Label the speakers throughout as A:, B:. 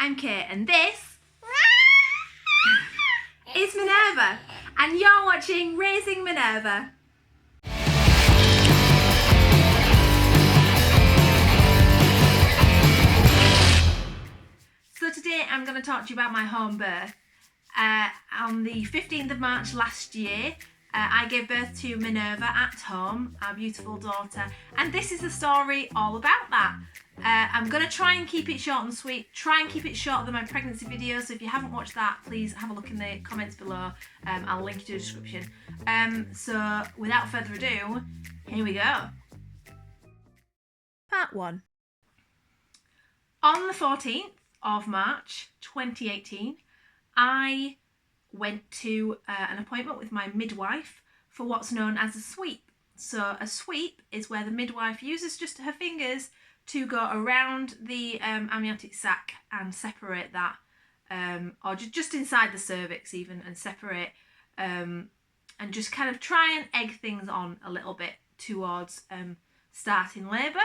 A: I'm Kate and this is Minerva and you're watching Raising Minerva. So today I'm going to talk to you about my home birth. On the 15th of March last year, I gave birth to Minerva at home, our beautiful daughter, and this is a story all about that. I'm going to try and keep it short and sweet, try and keep it shorter than my pregnancy video, so if you haven't watched that, please have a look in the comments below. I'll link to the description. So without further ado, here we go. Part 1. On the 14th of March 2018, I went to an appointment with my midwife for what's known as a sweep. So a sweep is where the midwife uses just her fingers to go around the amniotic sac and separate that, or just inside the cervix even, and separate and just kind of try and egg things on a little bit towards starting labour.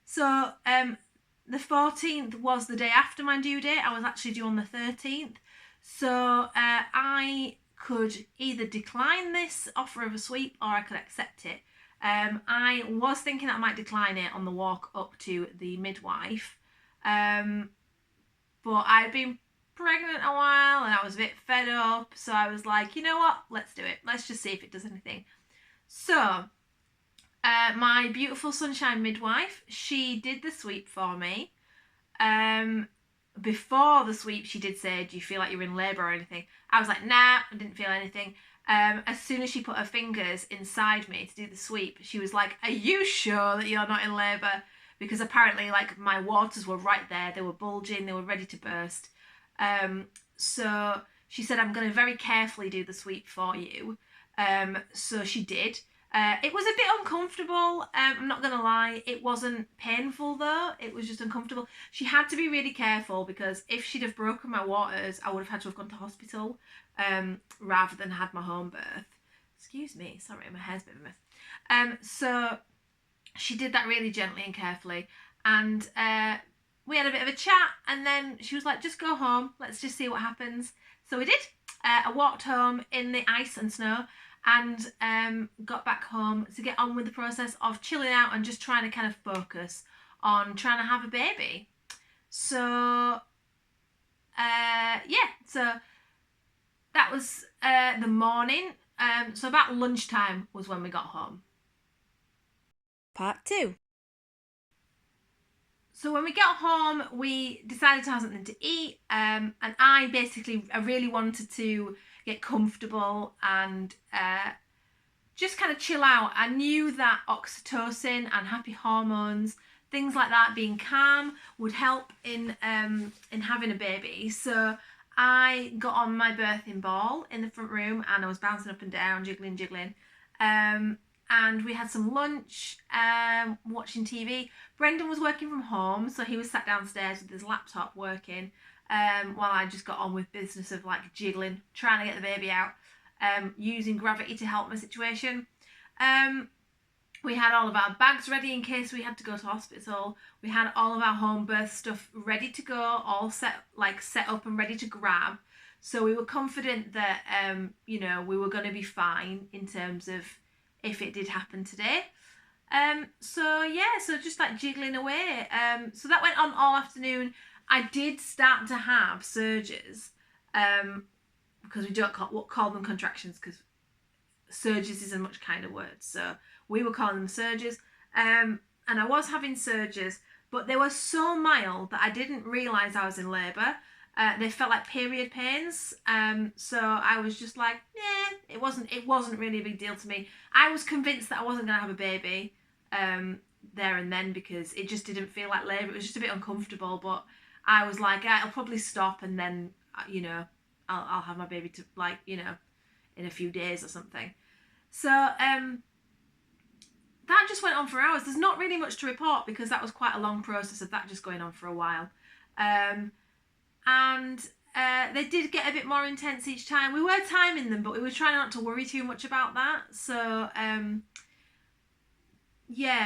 A: So the 14th was the day after my due date. I was actually due on the 13th. So I could either decline this offer of a sweep or I could accept it. I was thinking that I might decline it on the walk up to the midwife, but I'd been pregnant a while and I was a bit fed up, so I was like, you know what, let's do it. Let's just see if it does anything. So my beautiful sunshine midwife, she did the sweep for me. Before the sweep, she did say, do you feel like you're in labour or anything? I was like, nah, I didn't feel anything. As soon as she put her fingers inside me to do the sweep, she was like, are you sure that you're not in labour? Because apparently, like, my waters were right there. They were bulging. They were ready to burst. So she said, I'm going to very carefully do the sweep for you. So she did. It was a bit uncomfortable, I'm not going to lie. It wasn't painful though, it was just uncomfortable. She had to be really careful because if she'd have broken my waters, I would have had to have gone to hospital rather than had my home birth. Excuse me, sorry, my hair's a bit of a mess. So she did that really gently and carefully, and we had a bit of a chat, and then she was like, just go home, let's just see what happens. So we did. I walked home in the ice and snow, and got back home to get on with the process of chilling out and just trying to kind of focus on trying to have a baby. So yeah, so that was the morning. So about lunchtime was when we got home.
B: Part 2.
A: So when we got home, we decided to have something to eat, and I really wanted to get comfortable and just kind of chill out. I knew that oxytocin and happy hormones, things like that, being calm, would help in having a baby. So I got on my birthing ball in the front room and I was bouncing up and down, jiggling. And we had some lunch, watching TV. Brendan was working from home, so he was sat downstairs with his laptop working, while I just got on with business of like jiggling, trying to get the baby out, using gravity to help my situation. We had all of our bags ready in case we had to go to hospital. We had all of our home birth stuff ready to go, all set up and ready to grab. So we were confident that we were going to be fine in terms of if it did happen today. So just like jiggling away. So that went on all afternoon. I did start to have surges, because we don't call them contractions, because surges is a much kinder word. So we were calling them surges. And I was having surges, but they were so mild that I didn't realise I was in labour. They felt like period pains. So I was just like, yeah, it wasn't really a big deal to me. I was convinced that I wasn't going to have a baby there and then, because it just didn't feel like labour. It was just a bit uncomfortable, but I was like, it'll probably stop, and then I'll have my baby in a few days or something. So that just went on for hours. There's not really much to report because that was quite a long process of that just going on for a while. And they did get a bit more intense each time. We were timing them, but we were trying not to worry too much about that. So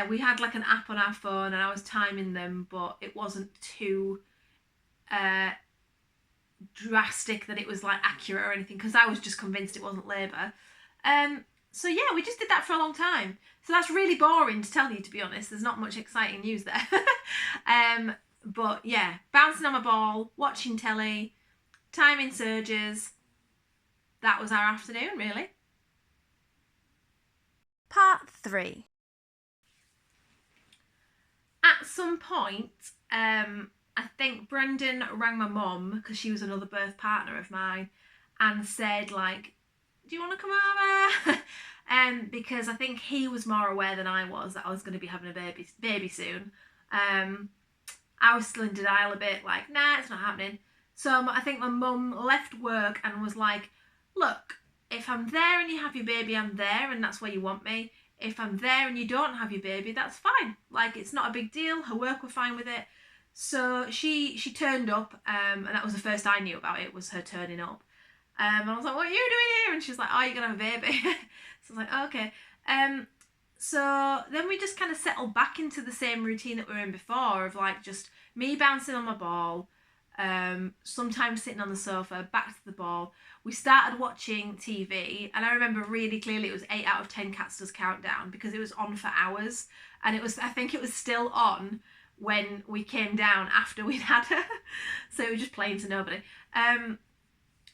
A: we had like an app on our phone and I was timing them, but it wasn't too drastic that it was like accurate or anything, because I was just convinced it wasn't labour. So yeah, we just did that for a long time. So that's really boring to tell you, to be honest. There's not much exciting news there. But yeah, bouncing on my ball, watching telly, timing surges. That was our afternoon, really.
B: Part 3.
A: At some point, I think Brendan rang my mum, because she was another birth partner of mine, and said, like, do you want to come over? Because I think he was more aware than I was that I was going to be having a baby soon. I was still in denial a bit, like, nah, it's not happening. So I think my mum left work and was like, look, if I'm there and you have your baby, I'm there, and that's where you want me. If I'm there and you don't have your baby, that's fine. Like, it's not a big deal. Her work were fine with it. So she turned up, and that was the first I knew about it, was her turning up. And I was like, what are you doing here? And she's like, oh, you're going to have a baby. So I was like, oh, okay. So then we just kind of settled back into the same routine that we were in before, of like just me bouncing on my ball, sometimes sitting on the sofa, back to the ball. We started watching TV, and I remember really clearly it was 8 out of 10 Cats Does Countdown, because it was on for hours, and I think it was still on when we came down after we'd had her. So it was just playing to nobody.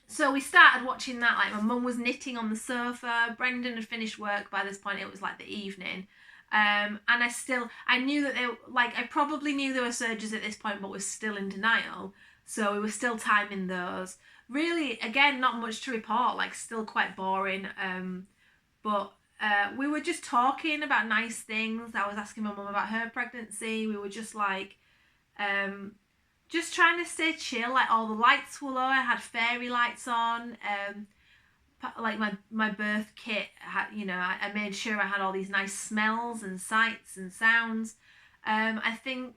A: So we started watching that. Like, my mum was knitting on the sofa. Brendan had finished work by this point. It was like the evening. And I knew that I probably knew there were surges at this point, but was still in denial. So we were still timing those. Really, again, not much to report, like still quite boring. But we were just talking about nice things. I was asking my mum about her pregnancy. We were just like, just trying to stay chill. Like, all the lights were low. I had fairy lights on. Like my birth kit had, I made sure I had all these nice smells and sights and sounds. I think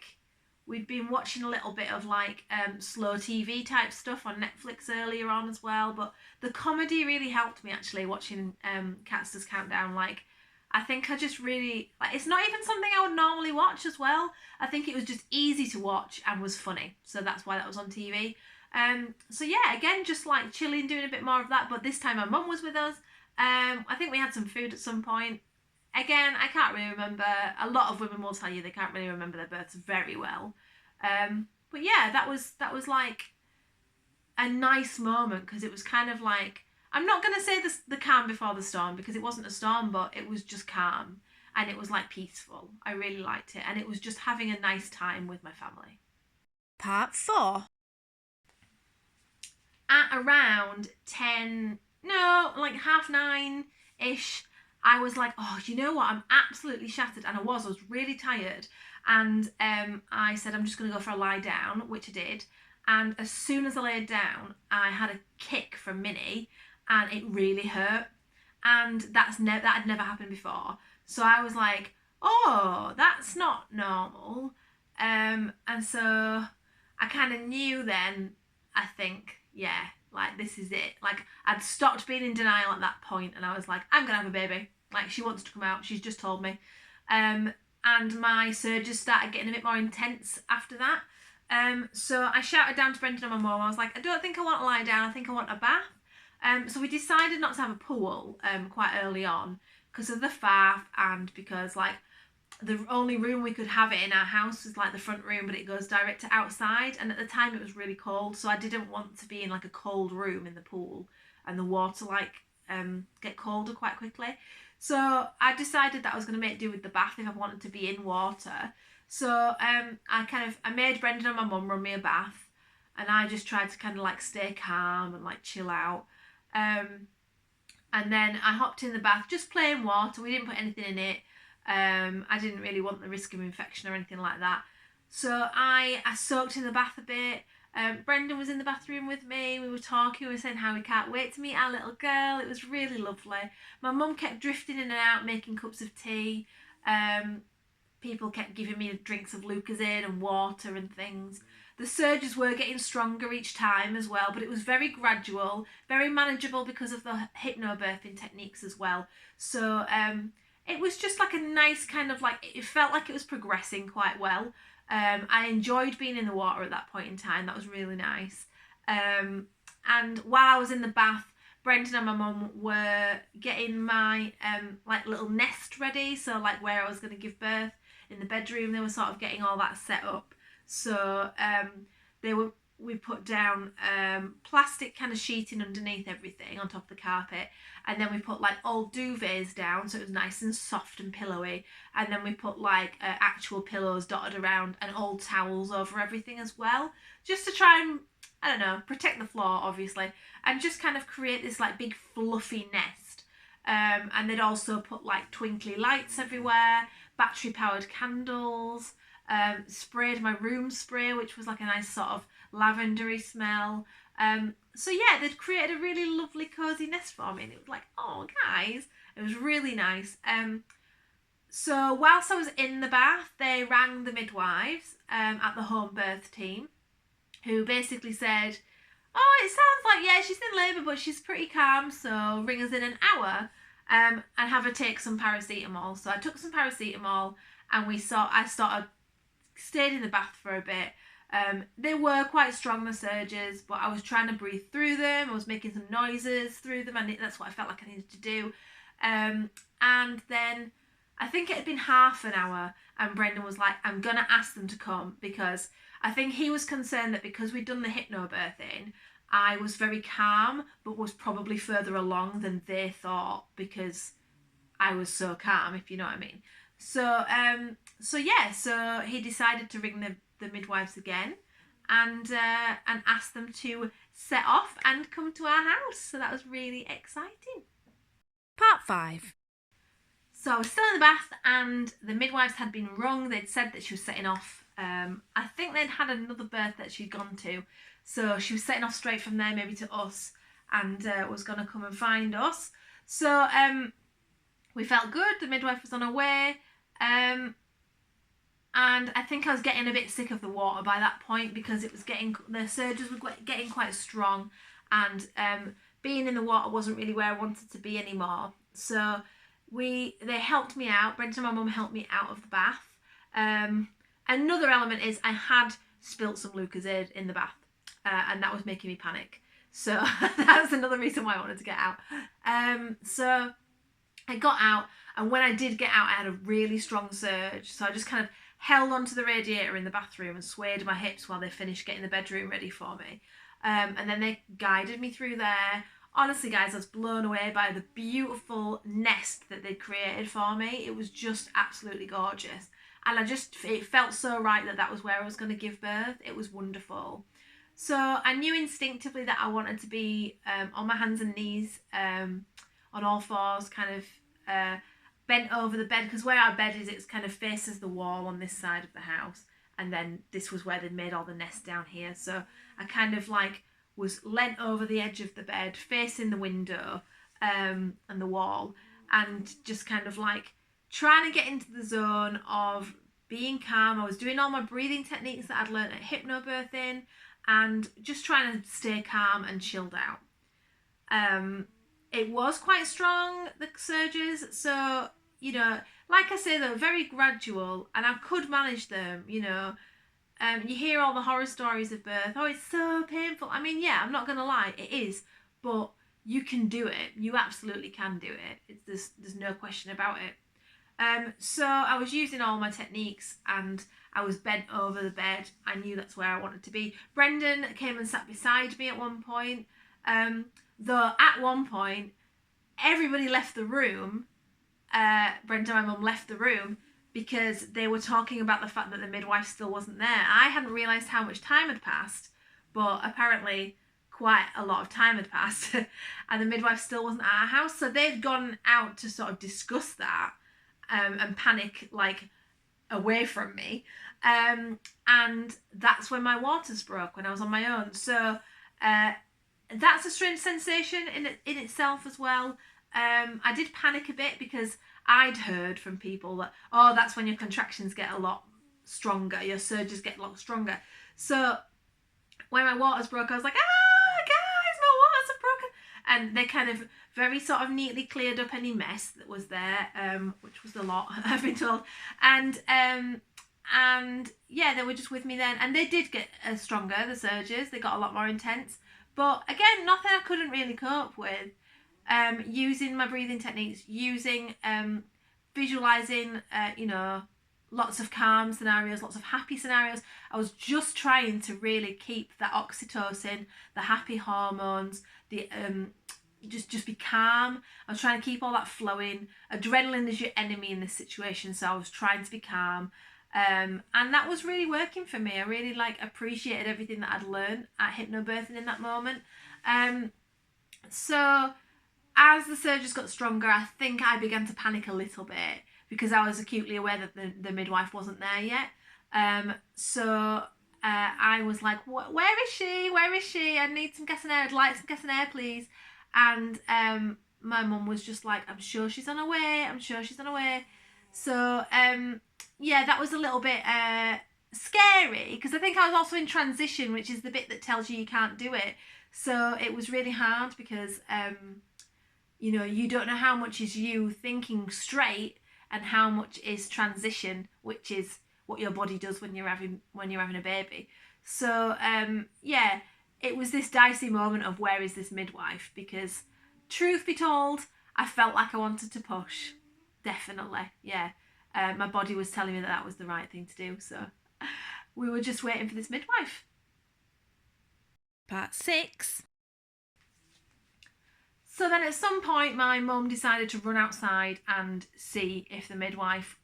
A: we'd been watching a little bit of like slow TV type stuff on Netflix earlier on as well. But the comedy really helped me, actually, watching Cats Does Countdown. Like, I think I just really, like, it's not even something I would normally watch as well. I think it was just easy to watch and was funny. So that's why that was on TV. So yeah, again, just like chilling, doing a bit more of that. But this time my mum was with us. I think we had some food at some point. Again, I can't really remember. A lot of women will tell you they can't really remember their births very well. But yeah, that was like a nice moment, because it was kind of like, I'm not going to say the calm before the storm, because it wasn't a storm, but it was just calm, and it was like peaceful. I really liked it, and it was just having a nice time with my family.
B: Part 4.
A: At around 10, no, like 9:30ish, I was like, oh, you know what? I'm absolutely shattered. And I was really tired. And I said, I'm just going to go for a lie down, which I did. And as soon as I laid down, I had a kick from Minnie, and it really hurt. And that had never happened before. So I was like, oh, that's not normal. And so I kind of knew then, I think, yeah, like, this is it. Like, I'd stopped being in denial at that point, and I was like, I'm gonna have a baby. Like, she wants to come out. She's just told me. And my surges started getting a bit more intense after that. So I shouted down to Brendan and my mum. I was like, I don't think I want to lie down. I think I want a bath. So we decided not to have a pool quite early on, because of the faff, and because, like, the only room we could have it in our house was like the front room, but it goes direct to outside, and at the time it was really cold, so I didn't want to be in like a cold room in the pool and the water like get colder quite quickly. So I decided that I was going to make do with the bath if I wanted to be in water. So I made Brendan and my mum run me a bath, and I just tried to kind of like stay calm and like chill out. And then I hopped in the bath, just plain water. We didn't put anything in it. I didn't really want the risk of infection or anything like that. So I soaked in the bath a bit. Brendan was in the bathroom with me. We were talking. We were saying how we can't wait to meet our little girl. It was really lovely. My mum kept drifting in and out, making cups of tea. People kept giving me drinks of Lucozade and water and things. The surges were getting stronger each time as well, but it was very gradual, very manageable because of the hypnobirthing techniques as well. So it was just like a nice kind of like, it felt like it was progressing quite well. I enjoyed being in the water at that point in time. That was really nice. And while I was in the bath, Brendan and my mum were getting my like little nest ready, so like where I was going to give birth in the bedroom. They were sort of getting all that set up. So they were we put down plastic kind of sheeting underneath everything on top of the carpet, and then we put like old duvets down so it was nice and soft and pillowy, and then we put like actual pillows dotted around and old towels over everything as well, just to try and, I don't know, protect the floor obviously, and just kind of create this like big fluffy nest. And they'd also put like twinkly lights everywhere, battery powered candles, sprayed my room spray, which was like a nice sort of lavendery smell. So yeah, they'd created a really lovely cozy nest for me, and it was like, oh guys, it was really nice. So whilst I was in the bath, they rang the midwives at the home birth team, who basically said, oh, it sounds like, yeah, she's in labour, but she's pretty calm, so ring us in an hour and have her take some paracetamol. So I took some paracetamol, and I started stayed in the bath for a bit. They were quite strong, the surges, but I was trying to breathe through them. I was making some noises through them, and that's what I felt like I needed to do. And then I think it had been half an hour, and Brendan was like, I'm going to ask them to come, because I think he was concerned that because we'd done the hypnobirthing, I was very calm, but was probably further along than they thought, because I was so calm, if you know what I mean. So so he decided to ring the midwives again, and ask them to set off and come to our house. So that was really exciting.
B: Part 5.
A: So I was still in the bath, and the midwives had been rung. They'd said that she was setting off. I think they'd had another birth that she'd gone to, so she was setting off straight from there, maybe to us, and was going to come and find us. So we felt good. The midwife was on her way. And I think I was getting a bit sick of the water by that point, because the surges were getting quite strong, and being in the water wasn't really where I wanted to be anymore. So they helped me out. Brent and my mum helped me out of the bath. Another element is I had spilt some Lucozade in the bath, and that was making me panic. So that was another reason why I wanted to get out. So I got out, and when I did get out, I had a really strong surge. So I just kind of held onto the radiator in the bathroom and swayed my hips while they finished getting the bedroom ready for me. And then they guided me through there. Honestly, guys, I was blown away by the beautiful nest that they'd created for me. It was just absolutely gorgeous. And it felt so right that was where I was going to give birth. It was wonderful. So I knew instinctively that I wanted to be on my hands and knees, on all fours, kind of bent over the bed, because where our bed is, it kind of faces the wall on this side of the house, and then this was where they'd made all the nests down here. So I kind of like was leant over the edge of the bed, facing the window and the wall, and just kind of like trying to get into the zone of being calm. I was doing all my breathing techniques that I'd learned at hypnobirthing, and just trying to stay calm and chilled out. It was quite strong, the surges, so, like I say, they were very gradual, and I could manage them. You hear all the horror stories of birth. Oh, it's so painful. I mean, yeah, I'm not going to lie, it is, but you can do it. You absolutely can do it. There's no question about it. So I was using all my techniques, and I was bent over the bed. I knew that's where I wanted to be. Brendan came and sat beside me at one point. Though at one point, everybody left the room. Brenda and my mum left the room because they were talking about the fact that the midwife still wasn't there. I hadn't realised how much time had passed, but apparently quite a lot of time had passed, and the midwife still wasn't at our house. So they'd gone out to sort of discuss that and panic like away from me. And that's when my waters broke, when I was on my own. So that's a strange sensation in itself as well. I did panic a bit because I'd heard from people that, oh, that's when your contractions get a lot stronger, your surges get a lot stronger. So when my waters broke, I was like, guys, my waters have broken. And they kind of very sort of neatly cleared up any mess that was there, which was a lot, I've been told. And And yeah, they were just with me then, and they did get stronger. The surges, they got a lot more intense, but again, nothing I couldn't really cope with. Using my breathing techniques, using visualizing, lots of calm scenarios, lots of happy scenarios. I was just trying to really keep that oxytocin, the happy hormones, the just be calm. I was trying to keep all that flowing. Adrenaline is your enemy in this situation, so I was trying to be calm. And that was really working for me. I really appreciated everything that I'd learned at hypnobirthing in that moment. So as the surges got stronger, I think I began to panic a little bit because I was acutely aware that the midwife wasn't there yet. So I was like, where is she? Where is she? I need some gas and air. I'd like some gas and air, please. And my mum was just like, I'm sure she's on her way. I'm sure she's on her way. So yeah, that was a little bit scary because I think I was also in transition, which is the bit that tells you can't do it. So it was really hard because you don't know how much is you thinking straight and how much is transition, which is what your body does when you're having a baby. So yeah, it was this dicey moment of where is this midwife, because truth be told, I felt like I wanted to push, definitely. Yeah, my body was telling me that was the right thing to do, so we were just waiting for this midwife.
B: Part 6.
A: So then at some point my mum decided to run outside and see if the midwife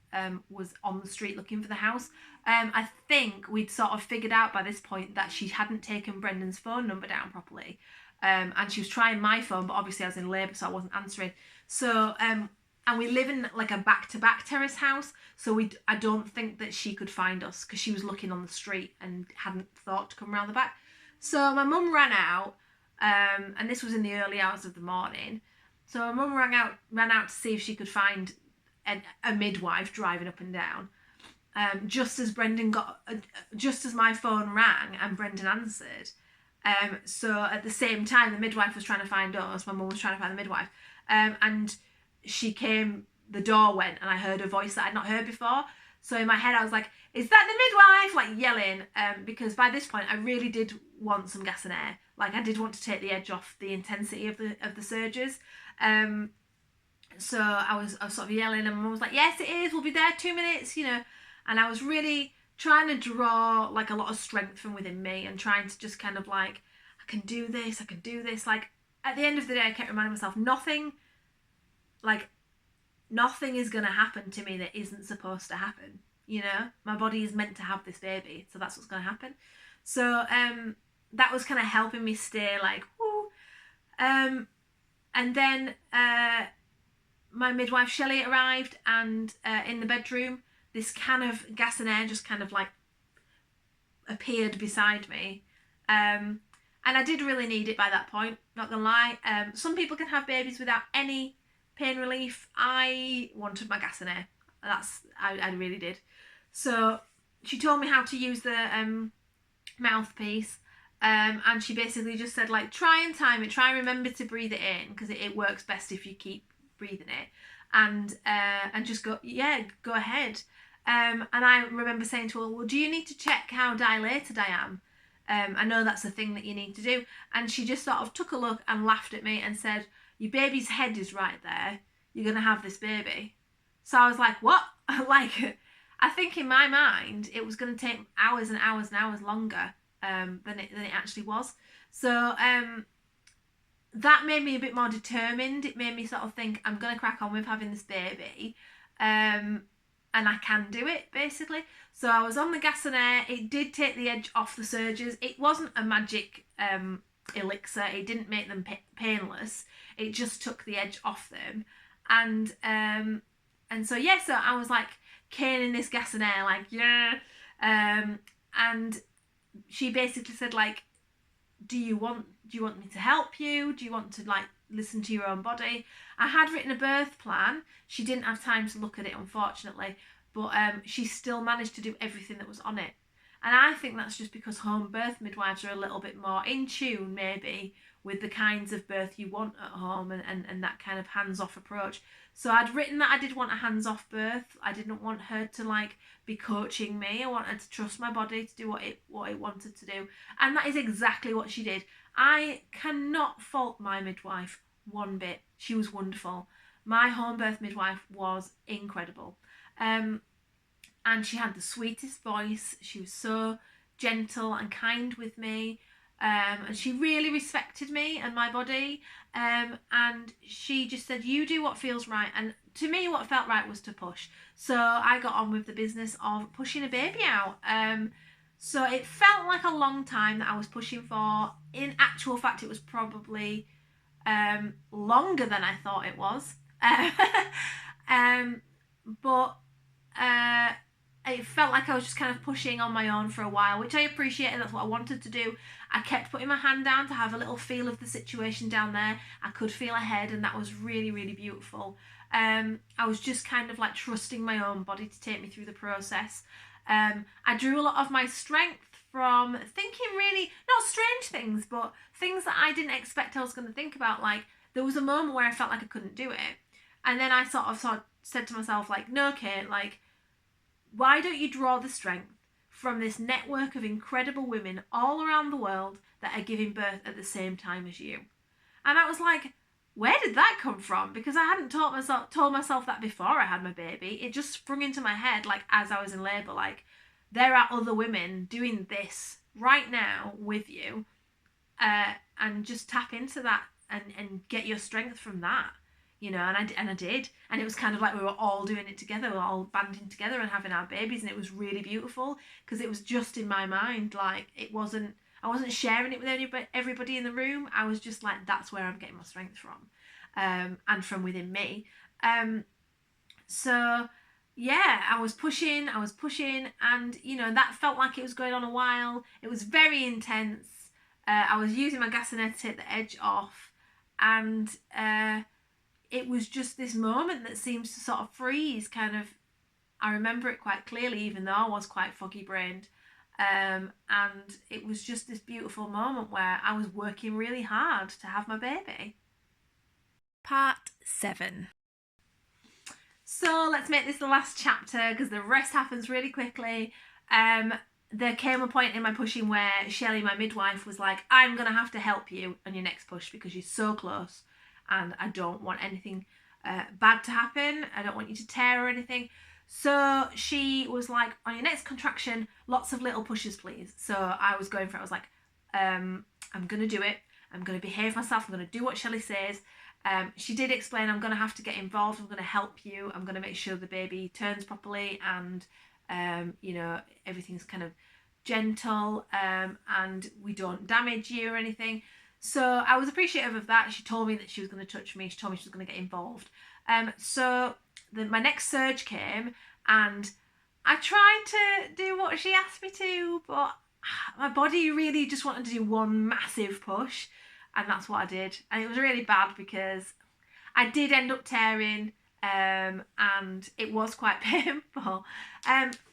A: was on the street looking for the house. I think we'd sort of figured out by this point that she hadn't taken Brendan's phone number down properly. And she was trying my phone, but obviously I was in labour, so I wasn't answering. So, and we live in like a back-to-back terrace house, so I don't think that she could find us because she was looking on the street and hadn't thought to come around the back. So my mum ran out, and this was in the early hours of the morning. So my mum ran out to see if she could find a midwife driving up and down. Just as my phone rang and Brendan answered. So at the same time, the midwife was trying to find us. My mum was trying to find the midwife, and she came. The door went, and I heard a voice that I'd not heard before. So in my head, I was like, "Is that the midwife?" Like yelling, because by this point, I really did want some gas and air. Like I did want to take the edge off the intensity of the surges. So I was sort of yelling, and my mum was like, "Yes, it is. We'll be there 2 minutes," And I was really trying to draw like a lot of strength from within me and trying to just kind of like, I can do this. Like at the end of the day, I kept reminding myself, nothing is going to happen to me that isn't supposed to happen. My body is meant to have this baby, so that's what's going to happen. So that was kind of helping me stay like, woo. And then my midwife Shelley arrived, and in the bedroom, this can of gas and air just kind of like appeared beside me. And I did really need it by that point, not gonna lie. Some people can have babies without any pain relief. I wanted my gas and air. I really did. So she told me how to use the mouthpiece. And she basically just said, like, try and time it, try and remember to breathe it in, because it works best if you keep breathing it, and just go ahead. And I remember saying to her, well, do you need to check how dilated I am? I know that's a thing that you need to do. And she just sort of took a look and laughed at me and said, your baby's head is right there, you're gonna have this baby. So I was like, what? Like, I think in my mind it was going to take hours and hours and hours longer than it actually was. So that made me a bit more determined. It made me sort of think, I'm going to crack on with having this baby, and I can do it, basically. So I was on the gas and air. It did take the edge off the surges. It wasn't a magic elixir. It didn't make them painless. It just took the edge off them. And so yeah, so I was like caning this gas and air, like, yeah. And she basically said, like, do you want me to help you? Do you want to like listen to your own body? I had written a birth plan. She didn't have time to look at it, unfortunately, but she still managed to do everything that was on it. And I think that's just because home birth midwives are a little bit more in tune, maybe, with the kinds of birth you want at home, and that kind of hands-off approach. So I'd written that I did want a hands-off birth. I didn't want her to like be coaching me. I wanted to trust my body to do what it wanted to do. And that is exactly what she did. I cannot fault my midwife one bit. She was wonderful. My home birth midwife was incredible. Um, and she had the sweetest voice. She was so gentle and kind with me. And she really respected me and my body. And she just said, "You do what feels right." And to me, what felt right was to push. So I got on with the business of pushing a baby out. So it felt like a long time that I was pushing for. In actual fact, it was probably longer than I thought it was. um, but uh, it felt like I was just kind of pushing on my own for a while, which I appreciated. That's what I wanted to do. I kept putting my hand down to have a little feel of the situation down there. I could feel ahead, and that was really, really beautiful. I was just kind of like trusting my own body to take me through the process. I drew a lot of my strength from thinking really, not strange things, but things that I didn't expect I was going to think about. Like, there was a moment where I felt like I couldn't do it. And then I sort of said to myself, like, no, Kate, like, why don't you draw the strength from this network of incredible women all around the world that are giving birth at the same time as you? And I was like, where did that come from? Because I hadn't told myself that before I had my baby. It just sprung into my head, like, as I was in labour, like, there are other women doing this right now with you, and just tap into that, and get your strength from that, and I did, and it was kind of like we were all doing it together. We were all banding together and having our babies, and it was really beautiful because it was just in my mind. Like, I wasn't sharing it with everybody in the room. I was just like, that's where I'm getting my strength from, and from within me. So yeah, I was pushing, and that felt like it was going on a while. It was very intense. I was using my gassonet to take the edge off, and it was just this moment that seems to sort of freeze. Kind of, I remember it quite clearly, even though I was quite foggy brained. And it was just this beautiful moment where I was working really hard to have my baby.
B: Part 7.
A: So let's make this the last chapter because the rest happens really quickly. There came a point in my pushing where Shelley, my midwife, was like, "I'm going to have to help you on your next push because you're so close and I don't want anything bad to happen. I don't want you to tear or anything." So she was like, "On your next contraction, lots of little pushes, please." So I was going for it. I was like, I'm going to do it. I'm going to behave myself. I'm going to do what Shelley says. She did explain, "I'm going to have to get involved. I'm going to help you. I'm going to make sure the baby turns properly and, everything's kind of gentle, and we don't damage you or anything." So I was appreciative of that. She told me that she was going to touch me. She told me she was going to get involved. So my next surge came, and I tried to do what she asked me to, but my body really just wanted to do one massive push, and that's what I did. And it was really bad because I did end up tearing, and it was quite painful.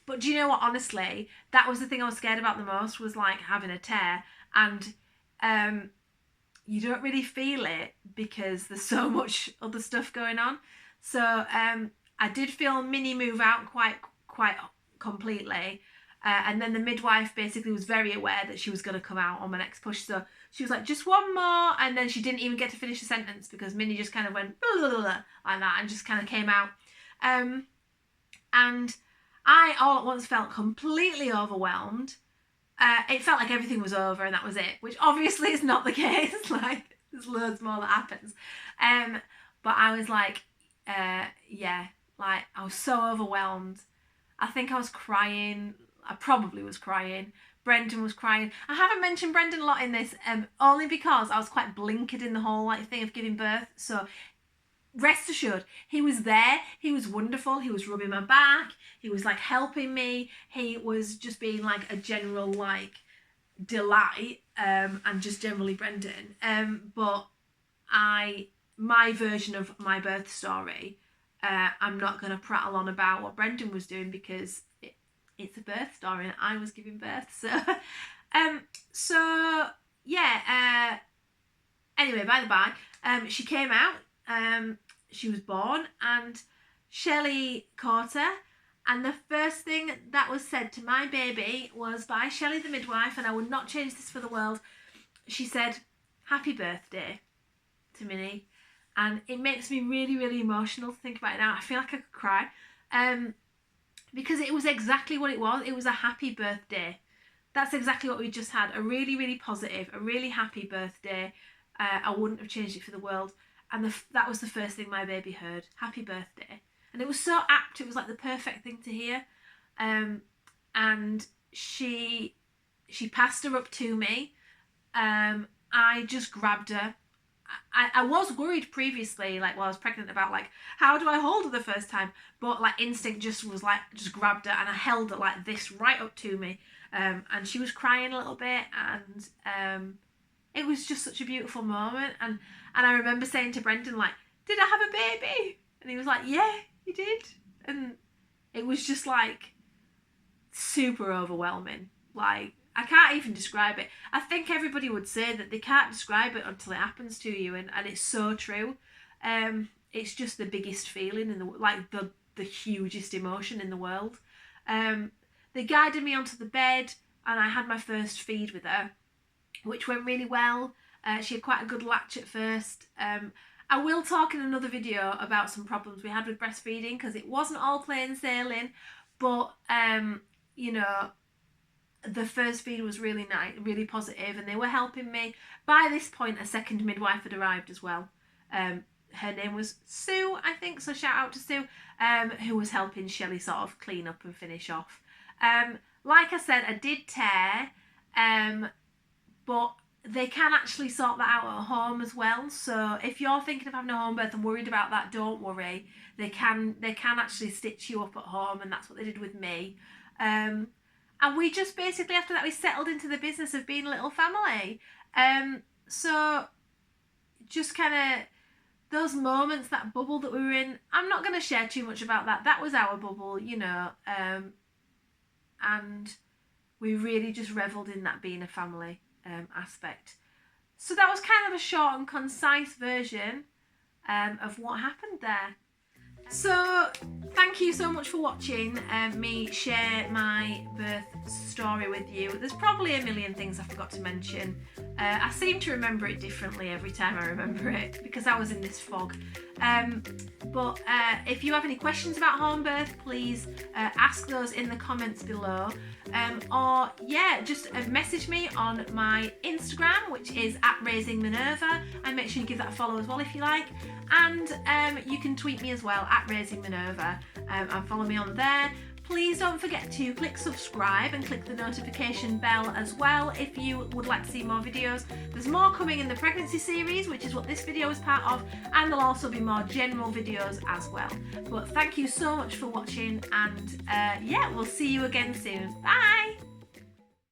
A: But do you know what? Honestly, that was the thing I was scared about the most, was like having a tear, and you don't really feel it because there's so much other stuff going on. So I did feel Minnie move out quite completely. And then the midwife basically was very aware that she was going to come out on my next push. So she was like, "Just one more." And then she didn't even get to finish the sentence because Minnie just kind of went blah, blah, blah, like that and just kind of came out. And I all at once felt completely overwhelmed. It felt like everything was over and that was it, which obviously is not the case. Like, there's loads more that happens. But I was like, yeah, like I was so overwhelmed. I think I was crying. I probably was crying. Brendan was crying. I haven't mentioned Brendan a lot in this, only because I was quite blinkered in the whole thing of giving birth. So rest assured, he was there. He was wonderful. He was rubbing my back. He was like helping me. He was just being like a general like delight, and just generally Brendan. But my version of my birth story, I'm not going to prattle on about what Brendan was doing because it's a birth story and I was giving birth. So yeah, anyway, by the by, she came out, she was born, and Shelley caught her. And the first thing that was said to my baby was by Shelley the midwife, and I would not change this for the world. She said, "Happy birthday" to Minnie. And it makes me really, really emotional to think about it now. I feel like I could cry. Because it was exactly what it was. It was a happy birthday. That's exactly what we just had. A really, really positive, a really happy birthday. I wouldn't have changed it for the world. And that was the first thing my baby heard. Happy birthday. And it was so apt. It was like the perfect thing to hear. And she passed her up to me. I just grabbed her. I was worried previously, like while I was pregnant, about like how do I hold her the first time, but like instinct just was like just grabbed her and I held her like this right up to me, and she was crying a little bit, and it was just such a beautiful moment, and I remember saying to Brendan, like, "Did I have a baby?" And he was like, "Yeah, you did," and it was just like super overwhelming. Like, I can't even describe it. I think everybody would say that they can't describe it until it happens to you, and it's so true. It's just the biggest feeling in the hugest emotion in the world. They guided me onto the bed, and I had my first feed with her, which went really well. She had quite a good latch at first. I will talk in another video about some problems we had with breastfeeding, because it wasn't all plain sailing, but you know, the first feed was really nice, really positive, and they were helping me. By this point, a second midwife had arrived as well. Her name was Sue, I think, so shout out to Sue, who was helping Shelley sort of clean up and finish off. Like I said, I did tear, but they can actually sort that out at home as well. So if you're thinking of having a home birth and worried about that, don't worry. They can actually stitch you up at home, and that's what they did with me. And we just basically, after that, we settled into the business of being a little family. So just kind of those moments, that bubble that we were in, I'm not going to share too much about that. That was our bubble, you know. And we really just revelled in that being a family aspect. So that was kind of a short and concise version of what happened there. So thank you so much for watching me share my birth story with you. There's probably a million things I forgot to mention. I seem to remember it differently every time I remember it, because I was in this fog. But if you have any questions about home birth, please ask those in the comments below. Or yeah, just message me on my Instagram, which is @RaisingMinerva, and make sure you give that a follow as well if you like. And you can tweet me as well @RaisingMinerva, and follow me on there. Please don't forget to click subscribe and click the notification bell as well if you would like to see more videos. There's more coming in the pregnancy series, which is what this video is part of, and there'll also be more general videos as well. But thank you so much for watching, and yeah, we'll see you again soon. Bye!